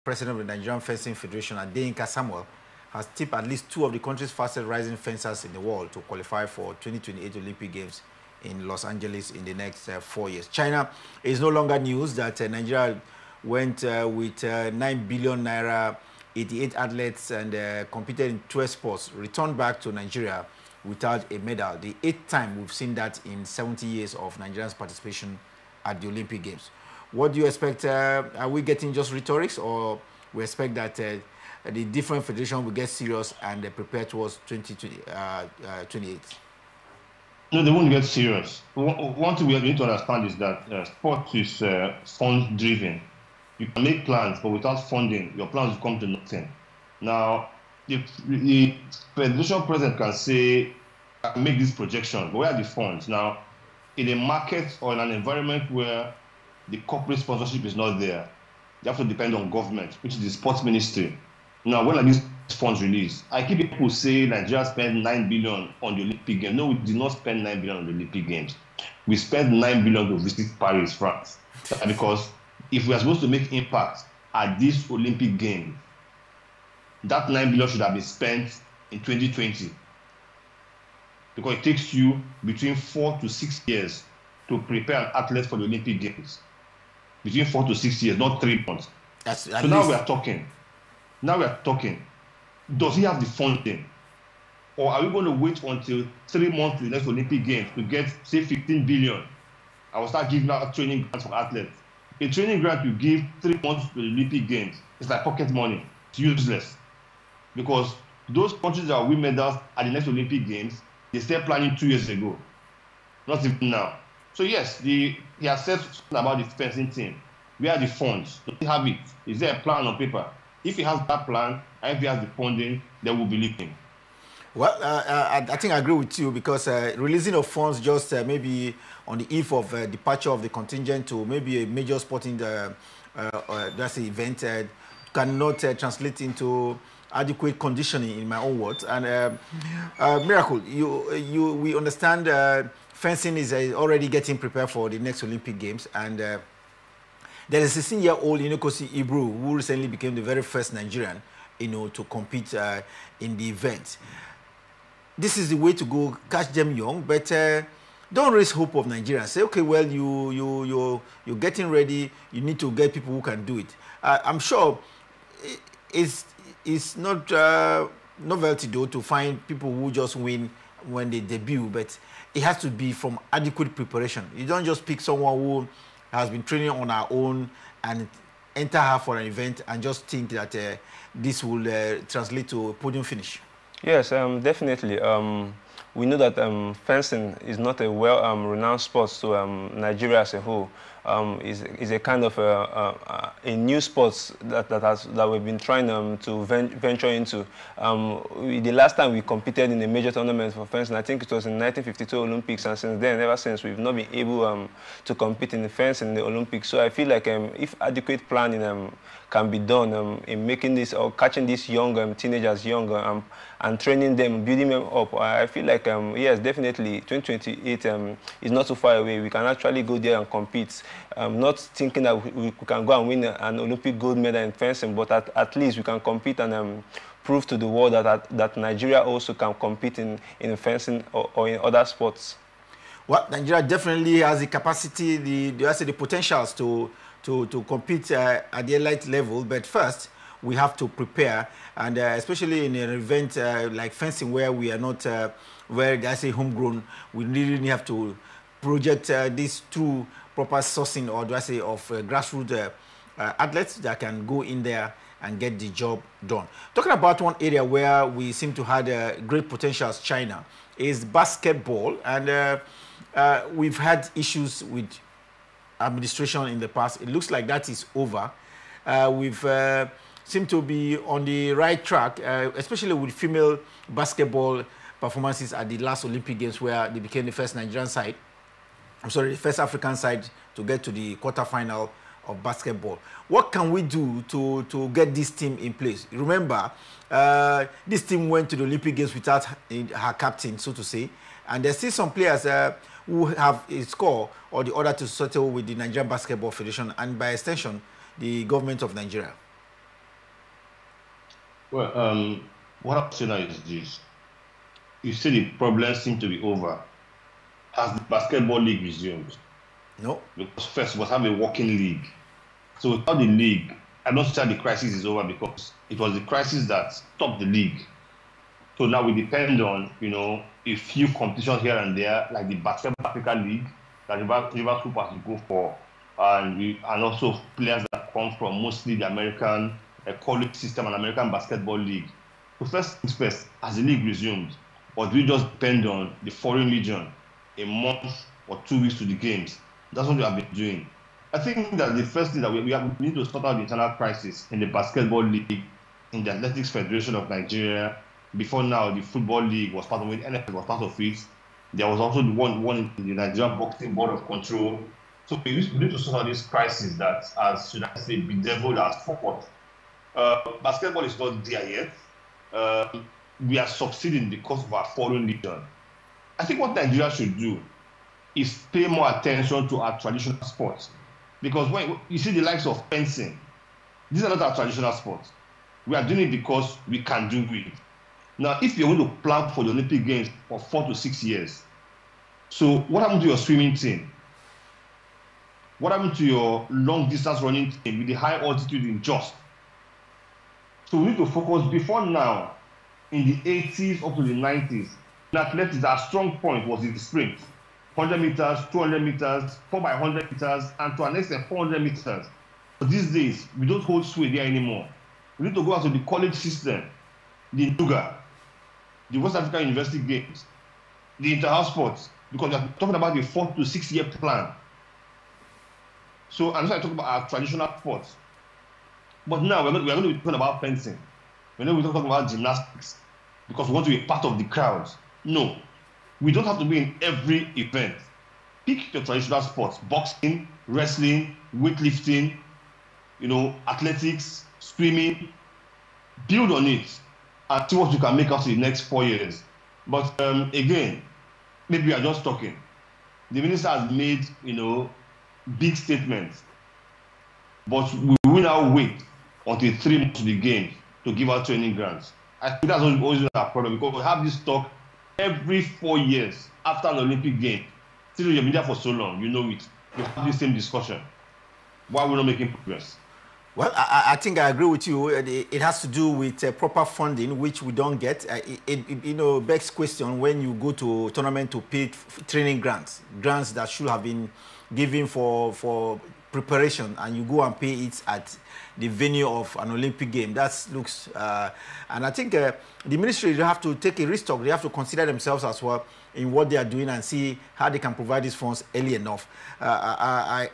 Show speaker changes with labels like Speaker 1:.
Speaker 1: President of the Nigerian Fencing Federation, Adeyinka Samuel, has tipped at least two of the country's fastest rising fencers in the world to qualify for 2028 Olympic Games in Los Angeles in the next 4 years. China is no longer news that Nigeria went with 9 billion naira, 88 athletes, and competed in 12 sports, returned back to Nigeria without a medal. The 8th time we've seen that in 70 years of Nigeria's participation at the Olympic Games. What do you expect? Are we getting just rhetorics, or we expect that the different federations will get serious and prepare towards 2028?
Speaker 2: No, they won't get serious. One thing we need to understand is that sport is fund-driven. You can make plans, but without funding, your plans will come to nothing. Now, the federation president can say, I can make this projection, but where are the funds? Now, in a market or in an environment where the corporate sponsorship is not there, you have to depend on government, which is the sports ministry. Now, when are these funds released? I keep people say Nigeria spent 9 billion on the Olympic Games. No, we did not spend 9 billion on the Olympic Games. We spent 9 billion to visit Paris, France. Because if we are supposed to make impact at this Olympic Games, that 9 billion should have been spent in 2020. Because it takes you between 4 to 6 years to prepare an athlete for the Olympic Games. Between 4 to 6 years, not 3 months. So now we are talking. Does he have the funding? Or are we going to wait until 3 months to the next Olympic Games to get, say, 15 billion? I will start giving out training grants for athletes. A training grant you give 3 months to the Olympic Games, it's like pocket money. It's useless. Because those countries that will win medals at the next Olympic Games, they started planning 2 years ago. Not even now. So yes, he has said something about the fencing team. Where are the funds? Does he have it? Is there a plan on paper? If he has that plan, and if he has the funding, then we'll believe him.
Speaker 1: Well, I think I agree with you, because releasing of funds just maybe on the eve of departure of the contingent to maybe a major sporting that's the event cannot translate into adequate conditioning, in my own words. And Miracle, we understand fencing is already getting prepared for the next Olympic Games, and there is a 16-year-old Inokosi Ibru who recently became the very first Nigerian, to compete in the event. This is the way to go, catch them young, but don't raise hope of Nigeria. Say, okay, well, you're getting ready. You need to get people who can do it. I'm sure it's not novelty, though, to find people who just win when they debut, but it has to be from adequate preparation. You don't just pick someone who has been training on our own and enter her for an event and just think that this will translate to a podium finish.
Speaker 3: Yes, definitely. We know that fencing is not a well-renowned sport to Nigeria as a whole. Is a kind of a new sport that we've been trying to venture into. The last time we competed in a major tournament for fencing, I think it was in 1952 Olympics, and since then, ever since, we've not been able to compete in the fencing in the Olympics. So I feel like if adequate planning can be done in making this, or catching these young teenagers young and training them, building them up, I feel like yes, definitely 2028 is not too far away. We can actually go there and compete. Not thinking that we can go and win an Olympic gold medal in fencing, but at least we can compete and prove to the world that Nigeria also can compete in fencing or in other sports.
Speaker 1: Well, Nigeria definitely has the capacity, the potentials to compete at the elite level, but first we have to prepare, and especially in an event like fencing, where we are not where I say homegrown, we really have to project this through proper sourcing, or do I say of grassroots athletes that can go in there and get the job done. Talking about one area where we seem to have great potential as China is basketball, and we've had issues with administration in the past. It looks like that is over. We've seem to be on the right track, especially with female basketball performances at the last Olympic Games, where they became the first Nigerian side, the first African side to get to the quarterfinal of basketball. What can we do to get this team in place? Remember, this team went to the Olympic Games without her captain, so to say, and there's still some players who have a score or the order to settle with the Nigerian Basketball Federation and, by extension, the government of Nigeria.
Speaker 2: Well, what I'm saying now is this. You say the problems seem to be over. Has the basketball league resumed?
Speaker 1: No.
Speaker 2: Because first, we must have a working league. So without the league, I don't say the crisis is over because it was the crisis that stopped the league. So now we depend on, a few competitions here and there, like the Basketball Africa League that Liverpool has to go for, and also players that come from mostly the American college system and American Basketball League. So first things first, as the league resumed, or do we just depend on the foreign legion, a month or 2 weeks to the games? That's what we have been doing. I think that the first thing that we need to sort out the internal crisis in the Basketball League, in the Athletics Federation of Nigeria. Before now, the Football League was part of it, NFL was part of it. There was also the one in the Nigerian Boxing Board of Control. So we need to sort out this crisis that, as should I say, bedeviled our sport. Basketball is not there yet. We are succeeding because of our foreign legion. I think what Nigeria should do is pay more attention to our traditional sports. Because when you see the likes of fencing, these are not our traditional sports. We are doing it because we can do it. Now, if you're going to plan for the Olympic Games for 4 to 6 years, so what happened to your swimming team? What happened to your long distance running team with the high altitude in Jos? So we need to focus before now, in the 80s up to the 90s. In athletics, our strong point was in the sprint. 100 meters, 200 meters, 4x100 meters, and to an extent 400 meters. But these days, we don't hold sway there anymore. We need to go out to the college system, the NUGA, the West African University Games, the inter-house sports, because we're talking about a 4 to 6 year plan. So, and so I talk about our traditional sports. But now we're going to be talking about fencing. We're going to be talking about gymnastics because we want to be part of the crowds. No, we don't have to be in every event. Pick your traditional sports: boxing, wrestling, weightlifting, athletics, swimming. Build on it and see what you can make out in the next 4 years. But again, maybe we are just talking. The minister has made, big statements. But we will now wait until 3 months to the game to give out training grants. I think that's always our problem because we have this talk every 4 years after an Olympic game. Still, you've been there for so long, you know it. We have the same discussion. Why are we not making progress?
Speaker 1: Well, I think I agree with you. It has to do with proper funding, which we don't get. It begs question when you go to a tournament to pay training grants that should have been given for preparation, and you go and pay it at the venue of an Olympic game. That looks, and I think the ministry, they have to take a restock. They have to consider themselves as well in what they are doing and see how they can provide these funds early enough. I